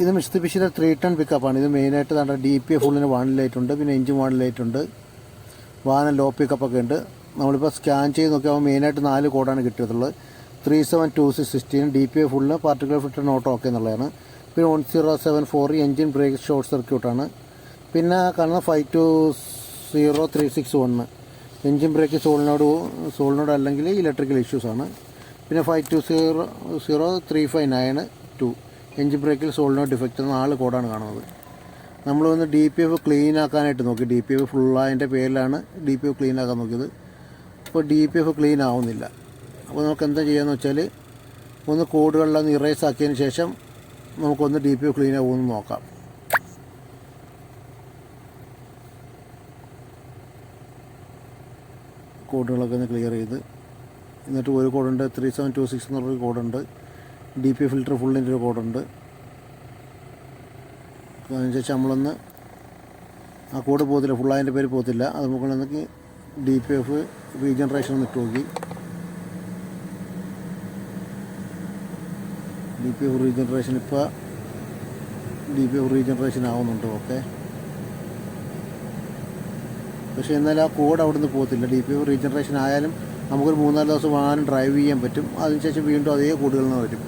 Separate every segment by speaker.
Speaker 1: ഇത് മിസ്തുബിഷിയുടെ 3 ടൺ പിക്കപ്പാണ്. ഇത് മെയിനായിട്ട് നമ്മുടെ DPF ഫുള്ളിന് വാണിംഗ് ലൈറ്റ് ഉണ്ട്, പിന്നെ എഞ്ചിൻ വാണിംഗ് ലൈറ്റ് ഉണ്ട്, വാഹനം ലോ പിക്കപ്പൊക്കെ ഉണ്ട്. നമ്മളിപ്പോൾ സ്കാൻ ചെയ്ത് നോക്കിയാൽ മെയിനായിട്ട് 4 കോഡാണ് കിട്ടിയിട്ടുള്ളത്. 372616 DPF ഫുള്ളിന് പാർട്ടിക്കുലർ ഫിൽറ്റർ നോട്ട് ഓക്കെ എന്നുള്ളതാണ്. പിന്നെ 1074 എഞ്ചിൻ ബ്രേക്ക് ഷോർട്ട് സർക്യൂട്ടാണ്. പിന്നെ കാണുന്ന 520361 എഞ്ചിൻ ബ്രേക്ക് സോളിനോട് അല്ലെങ്കിൽ ഇലക്ട്രിക്കൽ ഇഷ്യൂസാണ്. പിന്നെ 520359 എഞ്ചിൻ ബ്രേക്കിൽ സോളിനോട് ഡിഫക്റ്റ് 4 കോഡാണ് കാണുന്നത്. നമ്മൾ വന്ന് DPF ക്ലീൻ ആക്കാനായിട്ട് നോക്കി. DPF ഫുള്ളതിൻ്റെ പേരിലാണ് DPF ക്ലീൻ ആക്കാൻ നോക്കിയത്. ഇപ്പോൾ DPF ക്ലീൻ ആവുന്നില്ല. അപ്പോൾ നമുക്ക് എന്താ ചെയ്യാന്ന് വെച്ചാൽ ഒന്ന് കോഡുകളെല്ലാം ഇറേസ് ആക്കിയതിന് ശേഷം നമുക്കൊന്ന് DPF ക്ലീൻ ആവുമെന്ന് നോക്കാം. കോഡുകളൊക്കെ ഒന്ന് ക്ലിയർ ചെയ്ത് എന്നിട്ട് ഒരു കോഡുണ്ട് 3726 എന്നുള്ളൊരു കോഡുണ്ട്. DPF ഫിൽറ്റർ ഫുള്ളിൻ്റെ ഒരു കോഡുണ്ട്. അതിനുശേഷം നമ്മളൊന്ന് ആ കോഡ് പോകത്തില്ല, ഫുള്ളതിൻ്റെ പേര് പോകത്തില്ല. അത് നമുക്കൊന്ന് DPF റീജനറേഷൻ ഒന്ന് ഇട്ട് നോക്കി. DPF റീജനറേഷൻ ഇപ്പോൾ DPF റീജനറേഷൻ ആവുന്നുണ്ട്. ഓക്കെ, പക്ഷേ എന്നാലും ആ കോഡ് അവിടെ നിന്ന് പോകത്തില്ല. DPF റീജനറേഷൻ ആയാലും നമുക്കൊരു 3-4 ദിവസം വാഹനം ഡ്രൈവ് ചെയ്യാൻ പറ്റും. അതിനുശേഷം വീണ്ടും അതേ കോഡുകളിൽ നിന്ന് വരും.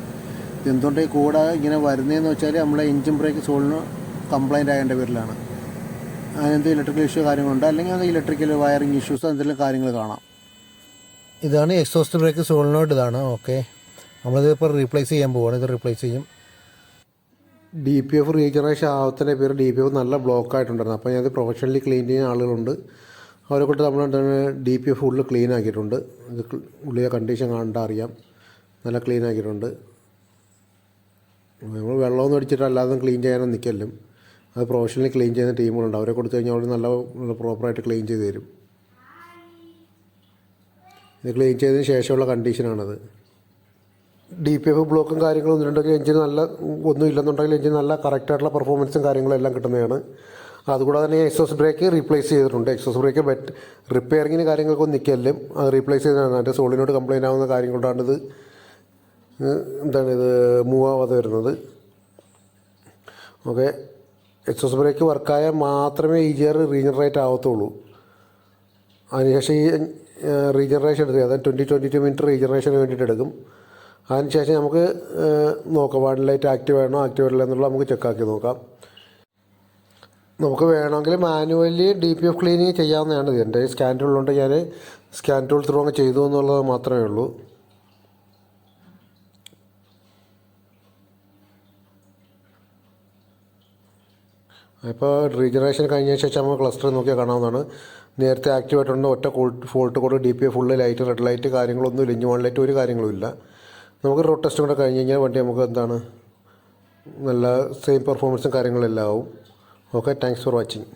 Speaker 1: എന്തുകൊണ്ട് ഈ കോഡ് ഇങ്ങനെ വരുന്നതെന്ന് വെച്ചാൽ നമ്മളെ എഞ്ചിൻ ബ്രേക്ക് സോളിന് കംപ്ലൈൻ്റ് ആകേണ്ട പേരിലാണ്. അതിനെന്തെങ്കിലും ഇലക്ട്രിക്കൽ ഇഷ്യൂ കാര്യങ്ങളുണ്ട്, അല്ലെങ്കിൽ അത് ഇലക്ട്രിക്കൽ വയറിങ് ഇഷ്യൂസ് എന്തെങ്കിലും കാര്യങ്ങൾ കാണാം. ഇതാണ് എക്സോസ്റ്റ് ബ്രേക്ക് സോളിനോട്. ഇതാണ് ഓക്കെ. നമ്മളിത് ഇപ്പോൾ റീപ്ലേസ് ചെയ്യാൻ പോവുകയാണ്. ഇത് റീപ്ലേസ് ചെയ്യും. DPF റീജനറേഷൻ ആവത്തിൻ്റെ പേര് DPF നല്ല ബ്ലോക്ക് ആയിട്ടുണ്ടായിരുന്നു. അപ്പോൾ ഞാനത് പ്രൊഫഷണലി ക്ലീൻ ചെയ്യുന്ന ആളുകളുണ്ട്. അവരെ കൊണ്ട് നമ്മൾ DPF ഫുള്ള് ക്ലീൻ ആക്കിയിട്ടുണ്ട്. ഇത് ഉള്ളിലെ കണ്ടീഷൻ കണ്ടാൽ അറിയാം, നല്ല ക്ലീൻ ആക്കിയിട്ടുണ്ട്. നമ്മൾ വെള്ളമൊന്നും അടിച്ചിട്ട് അല്ലാതെ ക്ലീൻ ചെയ്യാനൊന്നും നിൽക്കലും. അത് പ്രൊഫഷണലി ക്ലീൻ ചെയ്യുന്ന ടീമുകളുണ്ട്. അവരെ കൊടുത്തു കഴിഞ്ഞാൽ അവർ നല്ല പ്രോപ്പറായിട്ട് ക്ലീൻ ചെയ്ത് തരും. ഇത് ക്ലീൻ ചെയ്തതിന് ശേഷമുള്ള കണ്ടീഷനാണത്. DPF ബ്ലോക്കും കാര്യങ്ങളും ഒന്നുണ്ടെങ്കിൽ എഞ്ചിൻ ഒന്നും ഇല്ലെന്നുണ്ടെങ്കിൽ എഞ്ചിൻ നല്ല കറക്റ്റായിട്ടുള്ള പെർഫോമൻസും കാര്യങ്ങളും എല്ലാം കിട്ടുന്നതാണ്. അതുകൂടാതെ തന്നെ എക്സോസ് ബ്രേക്ക് റീപ്ലേസ് ചെയ്തിട്ടുണ്ട്. എക്സോസ് ബ്രേക്ക് റിപ്പയറിങ്ങിന് കാര്യങ്ങൾക്കൊന്നും നിൽക്കലും അത് റീപ്ലേസ് ചെയ്തതാണ്. അതിൻ്റെ സോളിനോട് കംപ്ലൈൻ്റ് ആവുന്ന കാര്യം കൊണ്ടാണിത് മൂവ് ആവാതെ വരുന്നത്. ഓക്കെ, എക്സോസ് ബ്രേക്ക് വർക്കായാൽ മാത്രമേ ഈ ഗിയർ റീജനറേറ്റ് ആവത്തുള്ളൂ. അതിനുശേഷം ഈ റീജനറേഷൻ എടുക്കുക, അതായത് 20-22 മിനിറ്റ് റീജനറേഷന് വേണ്ടിയിട്ട് എടുക്കും. അതിനുശേഷം നമുക്ക് നോക്കാം വാണിംഗ് ലൈറ്റ് ആക്റ്റീവ് ആണോ ആക്റ്റീവ് അല്ല എന്നുള്ളത് നമുക്ക് ചെക്കാക്കി നോക്കാം. നമുക്ക് വേണമെങ്കിൽ മാനുവലി DPF ക്ലീനിങ് ചെയ്യാവുന്നതാണ്. എൻ്റെ സ്കാൻ ടൂൾ ഉണ്ട്, ഞാൻ സ്കാൻ ടൂൾ ത്രൂ അങ്ങ് ചെയ്തു എന്നുള്ളത് മാത്രമേ ഉള്ളൂ. ഇപ്പോൾ റീജനറേഷൻ കഴിഞ്ഞ ശേഷം നമ്മൾ ക്ലസ്റ്റർ നോക്കിയാൽ കാണാവുന്നതാണ്. നേരത്തെ ആക്റ്റീവ് ആയിട്ടുണ്ട്. ഒറ്റ fault code DPF full light red light കാര്യങ്ങളൊന്നും ഇല്ല, വൺ ലൈറ്റ് ഒരു കാര്യങ്ങളും ഇല്ല. നമുക്ക് റോഡ് ടെസ്റ്റ് കൂടെ കഴിഞ്ഞ് കഴിഞ്ഞാൽ വണ്ടി നമുക്ക് നല്ല സെയിം പെർഫോമൻസും കാര്യങ്ങളെല്ലാം ആവും. Okay, thanks for watching.